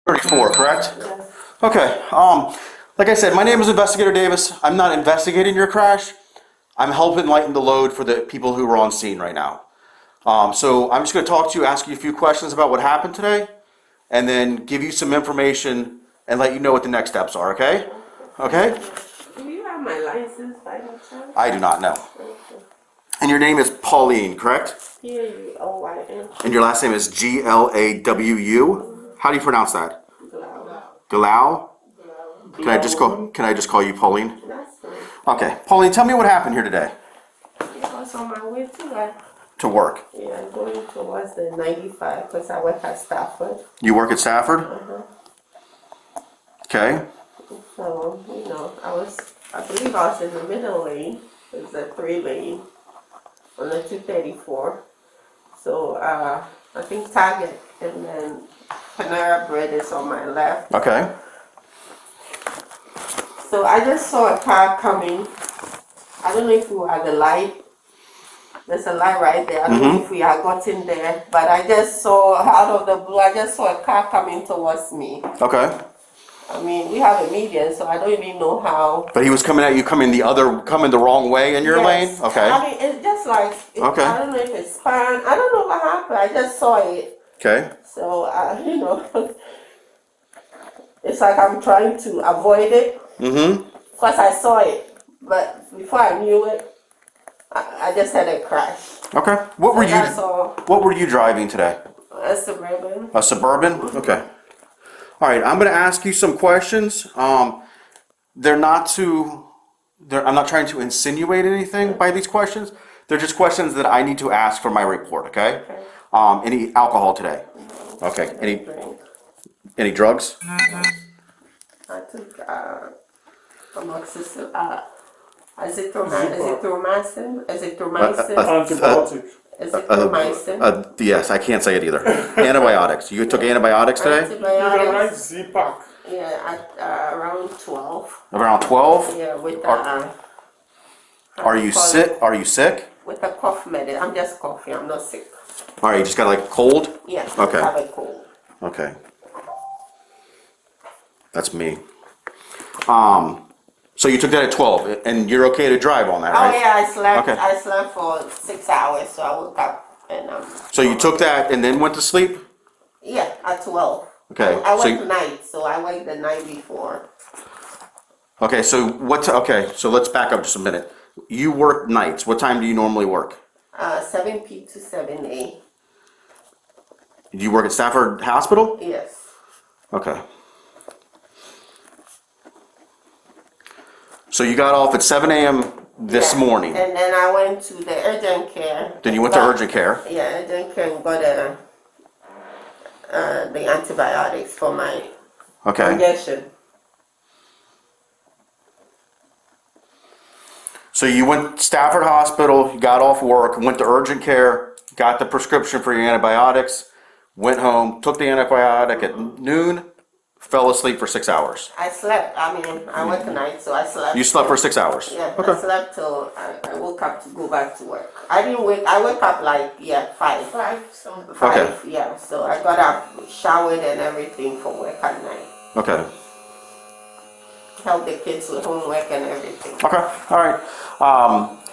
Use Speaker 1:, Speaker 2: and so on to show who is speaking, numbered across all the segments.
Speaker 1: 34, correct?
Speaker 2: Yes.
Speaker 1: Okay. Like I said, my name is Investigator Davis. I'm not investigating your crash. I'm helping lighten the load for the people who are on scene right now. So I'm just going to talk to you, ask you a few questions about what happened today, and then give you some information and let you know what the next steps are, okay? Okay?
Speaker 2: Do you have my license by any chance?
Speaker 1: I do not know.
Speaker 2: Okay.
Speaker 1: And your name is Pauline, correct?
Speaker 2: P-A-U-O-Y-N.
Speaker 1: And your last name is Glawu. How do you pronounce that? Galau? Can I just call you Pauline?
Speaker 2: That's fine.
Speaker 1: Okay. Pauline, tell me what happened here today.
Speaker 2: I was on my way to work.
Speaker 1: To work.
Speaker 2: Yeah, going towards the 95 because I work at Stafford.
Speaker 1: You work at Stafford? Okay.
Speaker 2: So, I believe I was in the middle lane. It was a 3-lane on the 234. So, I think Target and then Panera Bread is on my left.
Speaker 1: Okay.
Speaker 2: So I just saw a car coming. I don't know if we were at the light. There's a light right there. I don't know if we had gotten there, but I just saw out of the blue, I just saw a car coming towards me.
Speaker 1: Okay.
Speaker 2: I mean, we have a median, so I don't even know how.
Speaker 1: But he was coming at you, coming the wrong way in your
Speaker 2: Yes.
Speaker 1: lane? Okay.
Speaker 2: I mean, it's just like,
Speaker 1: Okay.
Speaker 2: I don't know if it's span. I don't know what happened. I just saw it.
Speaker 1: Okay.
Speaker 2: So, it's like I'm trying to avoid it. Because I saw it. But before I knew it, I just had a crash.
Speaker 1: Okay.
Speaker 2: That's all.
Speaker 1: What were you driving today?
Speaker 2: A Suburban.
Speaker 1: A Suburban? Okay. All right, I'm going to ask you some questions. I'm not trying to insinuate anything by these questions. They're just questions that I need to ask for my report, okay? Any alcohol today? Okay. Any drugs?
Speaker 2: I took amoxicillin. Azithromycin.
Speaker 3: Antibiotics.
Speaker 2: Azithromycin.
Speaker 1: Yes, I can't say it either. Antibiotics. You took antibiotics today?
Speaker 3: You can write
Speaker 2: Antibiotics.
Speaker 3: Z-Pack.
Speaker 2: Yeah, at around 12.
Speaker 1: Around 12?
Speaker 2: Yeah, with
Speaker 1: Are you sick? Are you sick?
Speaker 2: with a cough medicine. I'm just coughing. I'm not sick.
Speaker 1: All right, you just got like a cold?
Speaker 2: Yes.
Speaker 1: Okay.
Speaker 2: I have a cold.
Speaker 1: Okay. That's me. So you took that at 12, and you're okay to drive on that,
Speaker 2: Oh
Speaker 1: right?
Speaker 2: yeah, I slept.
Speaker 1: Okay.
Speaker 2: I slept for 6 hours, so I woke up and
Speaker 1: So you took that and then went to sleep?
Speaker 2: yeah, at 12.
Speaker 1: Okay.
Speaker 2: I
Speaker 1: so
Speaker 2: work night, so I worked the night before.
Speaker 1: okay, so so let's back up just a minute. You work nights. What time do you normally work?
Speaker 2: 7 p to 7 a.
Speaker 1: Do you work at Stafford Hospital?
Speaker 2: Yes.
Speaker 1: Okay. So you got off at 7 a.m. this
Speaker 2: Yeah.
Speaker 1: morning.
Speaker 2: And then I went to the urgent care.
Speaker 1: Then you went to urgent care.
Speaker 2: Yeah, urgent care and got the antibiotics for my
Speaker 1: Okay.
Speaker 2: injection.
Speaker 1: So you went to Stafford Hospital, you got off work, went to urgent care, got the prescription for your antibiotics, went home, took the antibiotic at noon, fell asleep for 6 hours.
Speaker 2: I slept. I mean, I work night, so I slept.
Speaker 1: You slept for 6 hours?
Speaker 2: Yeah,
Speaker 1: Okay.
Speaker 2: I slept till I woke up to go back to work. I didn't wake. I woke up like 5. 5.
Speaker 1: Okay.
Speaker 2: Yeah. So I got up, showered, and everything for work at night.
Speaker 1: Okay.
Speaker 2: Help the kids with homework and everything.
Speaker 1: Okay. All right.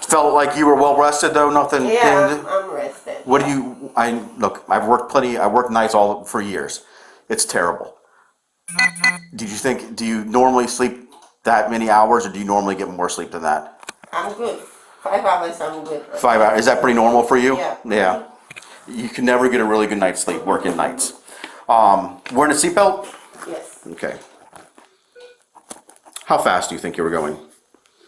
Speaker 1: Felt like you were well rested though. Nothing.
Speaker 2: Yeah, I'm rested.
Speaker 1: What do you? I've worked plenty. I worked nights all for years. It's terrible. Do you normally sleep that many hours, or do you normally get more sleep than that?
Speaker 2: I'm good. 5 hours, I'm good.
Speaker 1: 5 hours. Is that pretty normal for you?
Speaker 2: Yeah.
Speaker 1: Yeah. You can never get a really good night's sleep working nights. Wearing a seatbelt?
Speaker 2: Yes.
Speaker 1: Okay. How fast do you think you were going?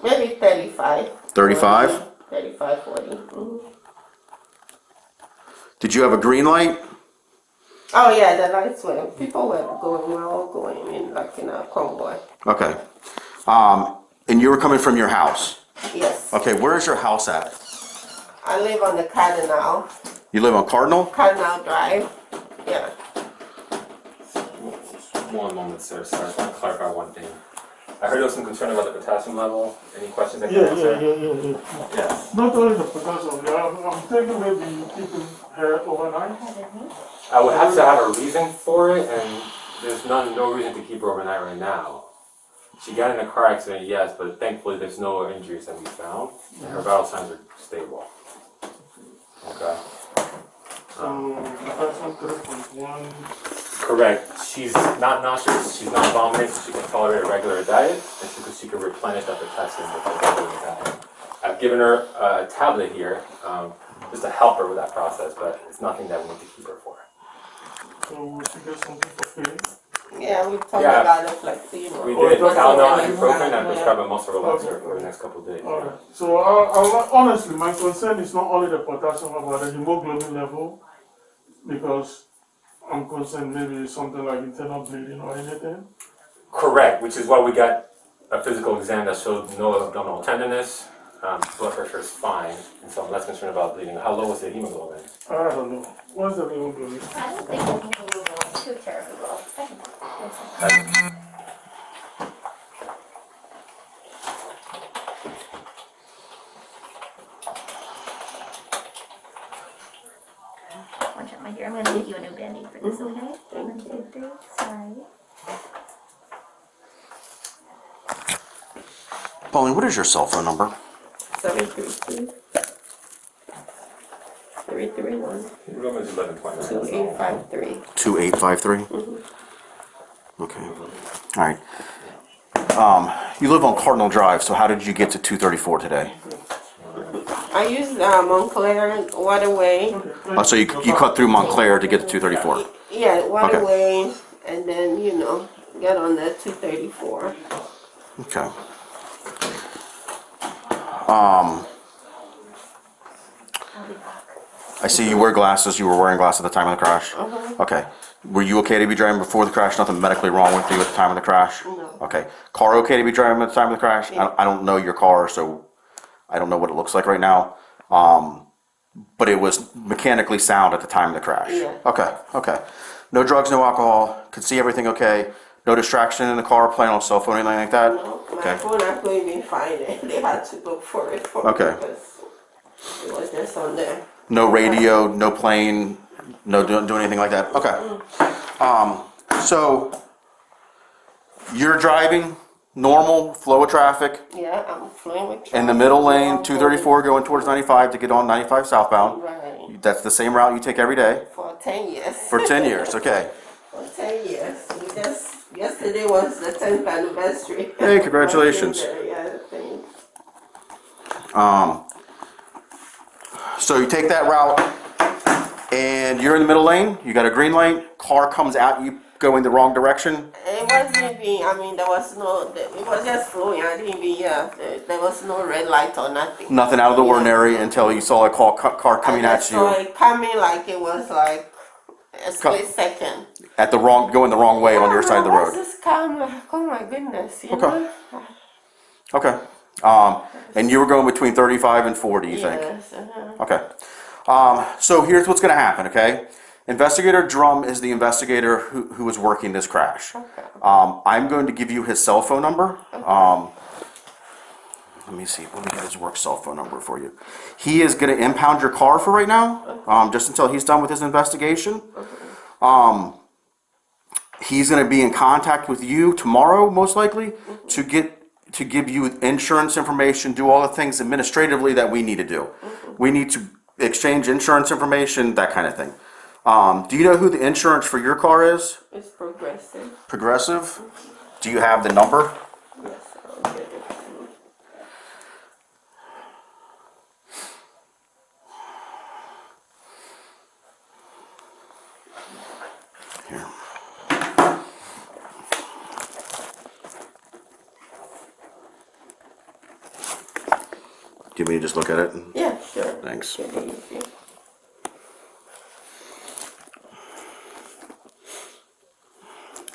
Speaker 2: Maybe 35.
Speaker 1: 35?
Speaker 2: 35, 40. Mm-hmm.
Speaker 1: Did you have a green light?
Speaker 2: Oh yeah, the lights were. People were going. We're all going in like in a convoy.
Speaker 1: Okay. And you were coming from your house?
Speaker 2: Yes.
Speaker 1: Okay, where is your house at?
Speaker 2: I live on the Cardinal
Speaker 1: You live on Cardinal?
Speaker 2: Drive. Yeah.
Speaker 4: One moment, sir. Sorry, I want to clarify one thing. I heard there was some concern about the potassium level. Any questions I can
Speaker 3: Yeah.
Speaker 4: answer? Yes.
Speaker 3: Not only the potassium, I'm thinking maybe you keep it here overnight.
Speaker 4: I would have to have a reason for it, and there's no reason to keep her overnight right now. She got in a car accident, yes, but thankfully there's no injuries that we found. And her vital signs are stable. Okay.
Speaker 3: So, that's on 3.1.
Speaker 4: Correct. She's not nauseous, she's not vomiting, so she can tolerate a regular diet, and she can replenish that potassium with a regular diet. I've given her a tablet here, just to help her with that process, but it's nothing that we need to keep her for.
Speaker 3: So, we should get something for pain.
Speaker 2: Yeah, we talked
Speaker 4: Yeah.
Speaker 2: about it, like, you know.
Speaker 4: We
Speaker 3: Oh,
Speaker 4: did
Speaker 3: that's
Speaker 4: Tylenol,
Speaker 3: all right.
Speaker 4: ibuprofen, and
Speaker 2: Yeah.
Speaker 4: prescribed a muscle relaxer for the next couple of days.
Speaker 3: Alright. So, honestly, my concern is not only the potassium but the hemoglobin level, because I'm concerned maybe something like internal bleeding or anything.
Speaker 4: Correct, which is why we got a physical exam that showed no abdominal tenderness, blood pressure is fine, and so I'm less concerned about bleeding. How low was the hemoglobin?
Speaker 3: I don't know. What's the hemoglobin?
Speaker 5: I don't think the hemoglobin was too terribly low. I can- Watch out, my dear. I'm gonna give you a new Band-Aid for this, okay? 1, 2, 3. Sorry.
Speaker 1: Pauline, what is your cell phone number?
Speaker 2: 732 331
Speaker 4: Hemoglobin is 11.9.
Speaker 2: 2853.
Speaker 1: 2853? Okay. All right. You live on Cardinal Drive, so how did you get to 234 today?
Speaker 2: I used Montclair Waterway.
Speaker 1: Oh, so you cut through Montclair to get to 234?
Speaker 2: Yeah, Waterway, and then, you know, get on the 234.
Speaker 1: Okay.
Speaker 5: I'll be back.
Speaker 1: I see you wear glasses. You were wearing glasses at the time of the crash? Okay. Were you okay to be driving before the crash? Nothing medically wrong with you at the time of the crash?
Speaker 2: No.
Speaker 1: Okay. Car okay to be driving at the time of the crash?
Speaker 2: Yeah.
Speaker 1: I don't know your car, so I don't know what it looks like right now. But it was mechanically sound at the time of the crash?
Speaker 2: Yeah.
Speaker 1: Okay, okay. No drugs, no alcohol. Could see everything okay. No distraction in the car, playing on a cell phone, anything like that?
Speaker 2: No, my
Speaker 1: Okay.
Speaker 2: phone I couldn't even find it. They had to look for it for
Speaker 1: Okay.
Speaker 2: me because it was just on there.
Speaker 1: No radio, no plane, no doing anything like that? Okay. So you're driving normal flow of traffic
Speaker 2: Yeah, I'm flowing with
Speaker 1: in the
Speaker 2: traffic.
Speaker 1: middle lane,
Speaker 2: I'm
Speaker 1: 234 going towards 95 to get on 95 southbound.
Speaker 2: Right.
Speaker 1: That's the same route you take every day
Speaker 2: For 10 years.
Speaker 1: for 10 years. Okay.
Speaker 2: For 10 years. Yesterday was the 10th anniversary.
Speaker 1: Hey, congratulations.
Speaker 2: Yeah, thanks.
Speaker 1: So you take that route and you're in the middle lane. You got a green light. Car comes out. You go in the wrong direction.
Speaker 2: It wasn't even, I mean, there was no, it was just flowing. I didn't even, there was no red light or nothing.
Speaker 1: Nothing out of the ordinary until you saw a car coming
Speaker 2: I
Speaker 1: at
Speaker 2: just saw
Speaker 1: you
Speaker 2: it coming like it was like a split second.
Speaker 1: at the wrong, going the wrong way on your side of the road.
Speaker 2: What's this come? Oh my goodness, you
Speaker 1: Okay.
Speaker 2: know?
Speaker 1: Okay. And you were going between 35 and 40, you think?
Speaker 2: Yes,
Speaker 1: Okay. So here's what's going to happen, okay? Investigator Drum is the investigator who is working this crash.
Speaker 2: Okay.
Speaker 1: I'm going to give you his cell phone number. Let me see. Let me get his work cell phone number for you. He is going to impound your car for right now, just until he's done with his investigation. He's going to be in contact with you tomorrow, most likely, to give you insurance information, do all the things administratively that we need to do. We need to exchange insurance information, that kind of thing. Do you know who the insurance for your car is?
Speaker 2: It's progressive.
Speaker 1: Progressive? Do you have the number?
Speaker 2: Yes, I'll get it.
Speaker 1: Here. Do you want me to just look at it?
Speaker 2: Yeah, sure.
Speaker 1: Thanks.
Speaker 2: Get it easy.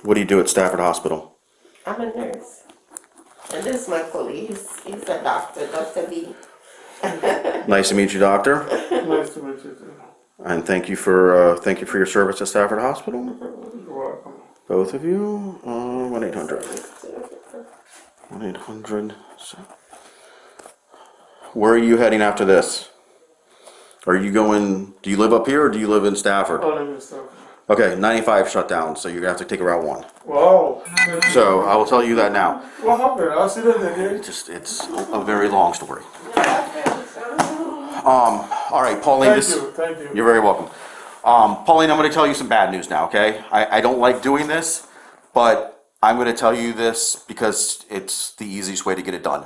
Speaker 1: What do you do at Stafford Hospital?
Speaker 2: I'm a nurse. And this is my colleague. He's a doctor, Dr. B.
Speaker 1: Nice to meet you, doctor.
Speaker 3: Nice to meet you too.
Speaker 1: And thank you for your service at Stafford Hospital.
Speaker 3: You're welcome.
Speaker 1: Both of you. 1-800. 1-800. Where are you heading after this? Are you going? Do you live up here or do you live in Stafford?
Speaker 3: All of this stuff.
Speaker 1: Okay, 95 shut down, so you're gonna have to take Route 1.
Speaker 3: Wow.
Speaker 1: So I will tell you that now.
Speaker 3: What happened? Accident again?
Speaker 1: It's a very long story.
Speaker 2: Yeah,
Speaker 1: All right, Pauline,
Speaker 3: Thank you.
Speaker 1: you're very welcome. Pauline, I'm gonna tell you some bad news now, okay? I don't like doing this, but I'm gonna tell you this because it's the easiest way to get it done.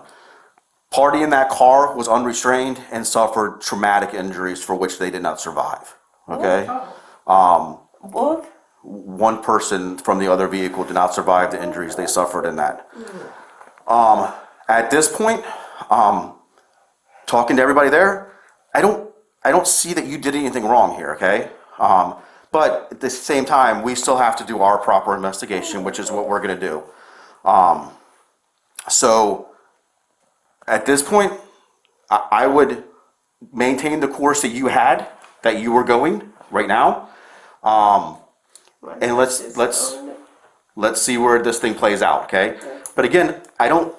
Speaker 1: Party in that car was unrestrained and suffered traumatic injuries for which they did not survive, okay?
Speaker 2: both?
Speaker 1: One person from the other vehicle did not survive the injuries they suffered in that. At this point, talking to everybody there, I don't see that you did anything wrong here, okay? But at the same time, we still have to do our proper investigation, which is what we're gonna do. So at this point, I would maintain the course that you had, that you were going right now. And let's see where this thing plays out, okay? But again, I don't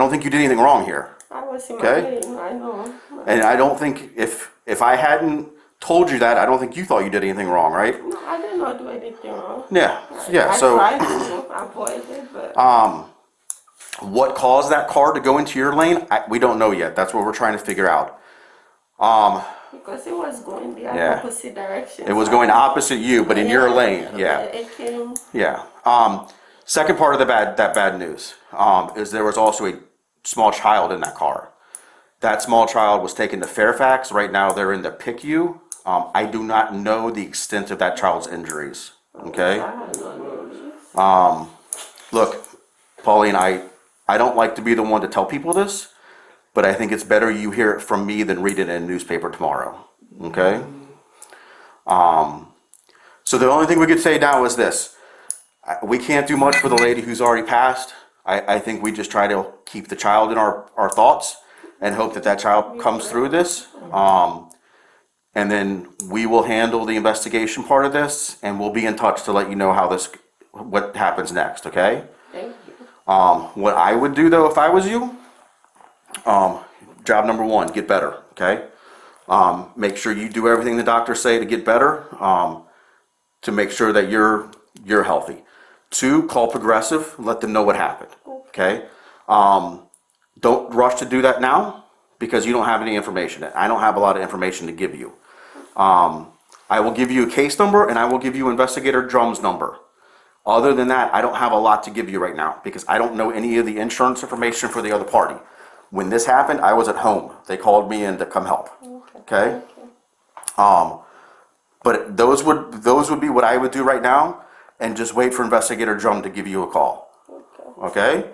Speaker 1: think you did anything wrong here.
Speaker 2: I was in
Speaker 1: Okay.
Speaker 2: my lane, I know.
Speaker 1: And I don't think if I hadn't told you that, I don't think you thought you did anything wrong, right?
Speaker 2: No, I did not do anything wrong.
Speaker 1: Yeah, yeah.
Speaker 2: I
Speaker 1: So
Speaker 2: tried to avoid it, but
Speaker 1: what caused that car to go into your lane? We don't know yet. That's what we're trying to figure out.
Speaker 2: because it was going the
Speaker 1: Yeah.
Speaker 2: opposite direction.
Speaker 1: It was
Speaker 2: so
Speaker 1: going opposite you, but in your lane, yeah.
Speaker 2: It came.
Speaker 1: Yeah. Second part of that bad news is there was also a small child in that car. That small child was taken to Fairfax. Right now, they're in the PICU. I do not know the extent of that child's injuries. Okay.
Speaker 2: I had no news.
Speaker 1: Look, Pauline, I don't like to be the one to tell people this, but I think it's better you hear it from me than read it in a newspaper tomorrow. Okay. So the only thing we could say now is this. We can't do much for the lady who's already passed. I think we just try to keep the child in our thoughts and hope that that child comes through this. And then we will handle the investigation part of this, and we'll be in touch to let you know what happens next, okay?
Speaker 2: Thank you.
Speaker 1: What I would do though if I was you, job number one, get better, okay? Make sure you do everything the doctors say to get better, to make sure that you're healthy. 2, call Progressive, let them know what happened, okay? Don't rush to do that now because you don't have any information. I don't have a lot of information to give you. I will give you a case number and I will give you Investigator Drum's number. Other than that, I don't have a lot to give you right now because I don't know any of the insurance information for the other party. When this happened, I was at home. They called me in to come help, okay? But those would be what I would do right now, and just wait for Investigator Drum to give you a call. Okay?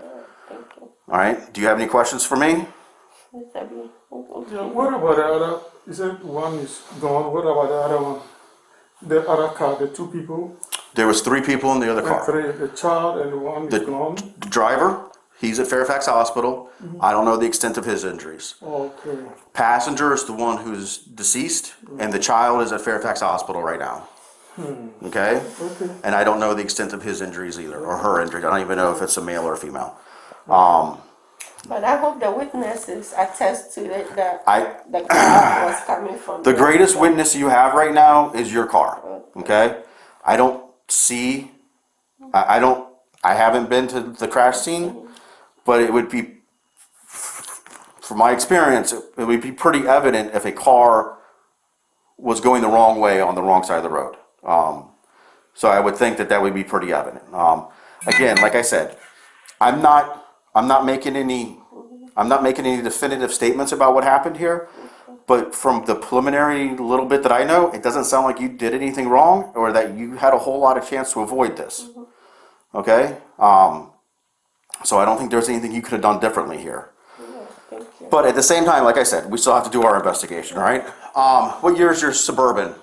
Speaker 2: Thank you.
Speaker 1: All right. Do you have any questions for me?
Speaker 2: Yes, I do.
Speaker 3: Yeah, what about the other? You said one is gone. What about the other one? The other car, the 2 people,
Speaker 1: There was 3 people in the other
Speaker 3: and
Speaker 1: car.
Speaker 3: 3, the child and the one is gone.
Speaker 1: The driver, he's at Fairfax Hospital. I don't know the extent of his injuries.
Speaker 3: Okay.
Speaker 1: Passenger is the one who's deceased, and the child is at Fairfax Hospital right now. Okay?
Speaker 3: Okay.
Speaker 1: And I don't know the extent of his injuries either, or her injuries. I don't even know if it's a male or a female.
Speaker 2: But I hope the witnesses attest to it that
Speaker 1: I
Speaker 2: the car was coming from.
Speaker 1: The greatest
Speaker 2: other
Speaker 1: witness you have right now is your car. Okay? I don't see, I haven't been to the crash scene, but it would be, from my experience, it would be pretty evident if a car was going the wrong way on the wrong side of the road. So I would think that would be pretty evident. Again, like I said, I'm not making any definitive statements about what happened here, but from the preliminary little bit that I know, it doesn't sound like you did anything wrong or that you had a whole lot of chance to avoid this. Okay? So I don't think there's anything you could have done differently here.
Speaker 2: Thank you.
Speaker 1: But at the same time, like I said, we still have to do our investigation, all right? What year is your Suburban?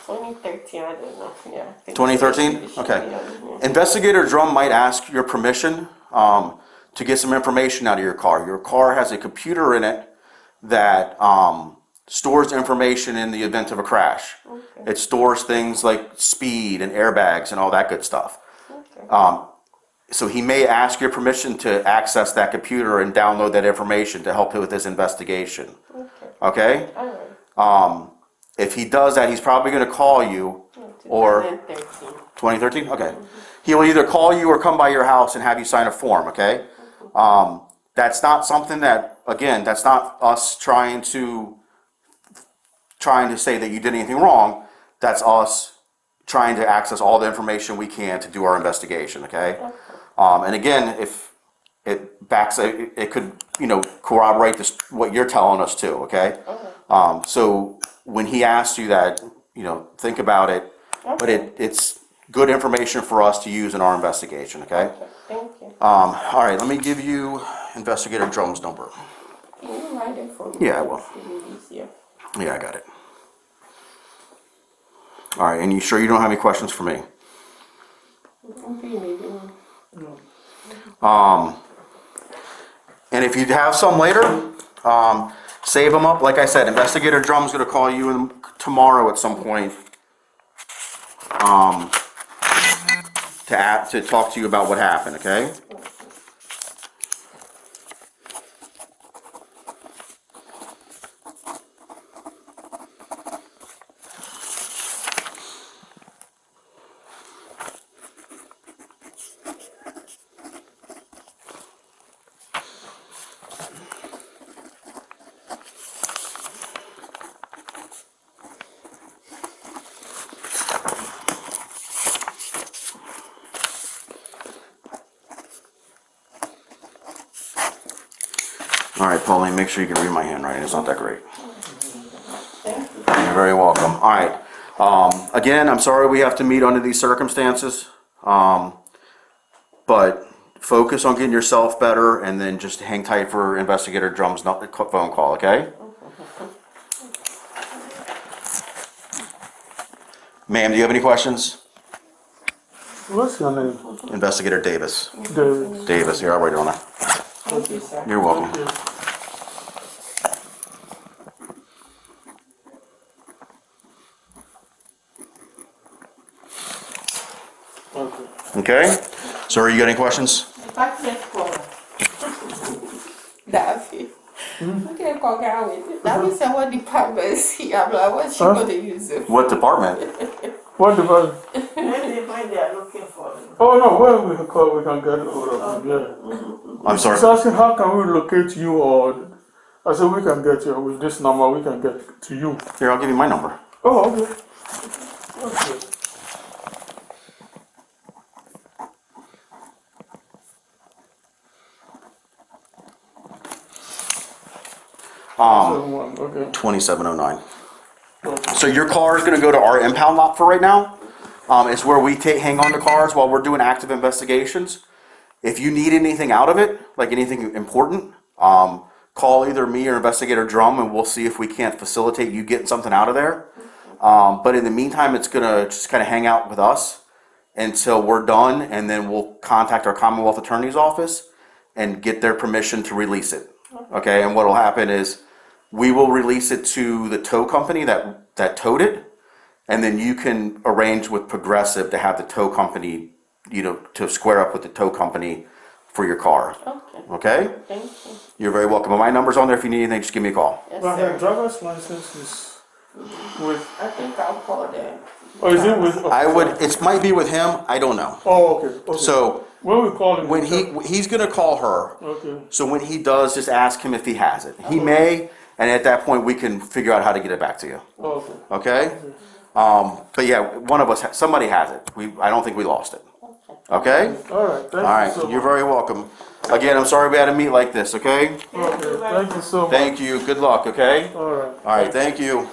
Speaker 2: 2013, I don't know. Yeah. I think
Speaker 1: 2013?
Speaker 2: it should
Speaker 1: Okay.
Speaker 2: be on here.
Speaker 1: Investigator Drum might ask your permission to get some information out of your car. Your car has a computer in it that stores information in the event of a crash.
Speaker 2: Okay.
Speaker 1: It stores things like speed and airbags and all that good stuff.
Speaker 2: Okay.
Speaker 1: So he may ask your permission to access that computer and download that information to help him with his investigation.
Speaker 2: Okay.
Speaker 1: Okay?
Speaker 2: All right.
Speaker 1: if he does that, he's probably going to call you. Or
Speaker 2: 2013.
Speaker 1: 2013? Okay. He'll either call you or come by your house and have you sign a form, okay? That's not something that, again, that's not us trying to say that you did anything wrong. That's us trying to access all the information we can to do our investigation, okay? And again, if it could, corroborate this, what you're telling us too, okay? So when he asks you that, think about it, but it's good information for us to use in our investigation, okay?
Speaker 2: Thank you.
Speaker 1: All right, let me give you Investigator Drum's number.
Speaker 2: Can you write it for me?
Speaker 1: Yeah, I will.
Speaker 2: It's easier.
Speaker 1: Yeah, I got it. All right, and you sure you don't have any questions for me? And if you have some later, save them up. Like I said, Investigator Drum's going to call you tomorrow at some point to talk to you about what happened, okay? All right, Pauline, make sure you can read my handwriting. It's not that great. You're very welcome. All right. Again, I'm sorry we have to meet under these circumstances, but focus on getting yourself better, and then just hang tight for Investigator Drum's phone call, okay? Ma'am, do you have any questions?
Speaker 3: What's your name?
Speaker 1: Investigator Davis.
Speaker 3: David.
Speaker 1: Davis, here, I'll write it on there.
Speaker 2: Thank you, sir.
Speaker 1: You're welcome.
Speaker 3: Thank you. Okay.
Speaker 1: Okay? Sir, you got any questions?
Speaker 2: Daffy. Okay, call Gary. Daffy said, what department is he? I'm like, what's she going to use it for?
Speaker 1: What department?
Speaker 3: What department?
Speaker 2: When they are looking for him.
Speaker 3: Oh no, when we call, we can get hold of him. Yeah.
Speaker 1: I'm sorry.
Speaker 3: He's asking how can we locate you, or I said we can get you with this number. We can get to you.
Speaker 1: Here, I'll give you my number.
Speaker 3: Oh, okay. Okay. Okay.
Speaker 1: 2709. So your car is going to go to our impound lot for right now. It's where we hang on to cars while we're doing active investigations. If you need anything out of it, like anything important, call either me or Investigator Drum, and we'll see if we can't facilitate you getting something out of there. But in the meantime, it's going to just kind of hang out with us until we're done, and then we'll contact our Commonwealth Attorney's Office and get their permission to release it. Okay, and what will happen is we will release it to the tow company that towed it, and then you can arrange with Progressive to have the tow company, to square up with the tow company for your car.
Speaker 2: Okay.
Speaker 1: Okay?
Speaker 2: Thank you.
Speaker 1: You're very welcome. My number's on there. If you need anything, just give me a call.
Speaker 2: Yes,
Speaker 3: My
Speaker 2: sir.
Speaker 3: driver's license is with.
Speaker 2: I think I'll call them.
Speaker 3: Oh, is it with?
Speaker 1: It might be with him. I don't know.
Speaker 3: Oh, okay. Okay.
Speaker 1: So
Speaker 3: when we call him,
Speaker 1: when he's gonna call her.
Speaker 3: Okay.
Speaker 1: So when he does, just ask him if he has it. He may, and at that point we can figure out how to get it back to you.
Speaker 3: Okay.
Speaker 1: Okay? But yeah, one of us, somebody has it. I don't think we lost it. Okay?
Speaker 3: All right. Thank
Speaker 1: All right.
Speaker 3: you so
Speaker 1: You're
Speaker 3: much.
Speaker 1: very welcome. Again, I'm sorry we had to meet like this. Okay?
Speaker 3: Okay. Thank you so much.
Speaker 1: Thank you. Good luck. Okay?
Speaker 3: All right.
Speaker 1: All right. Thank you.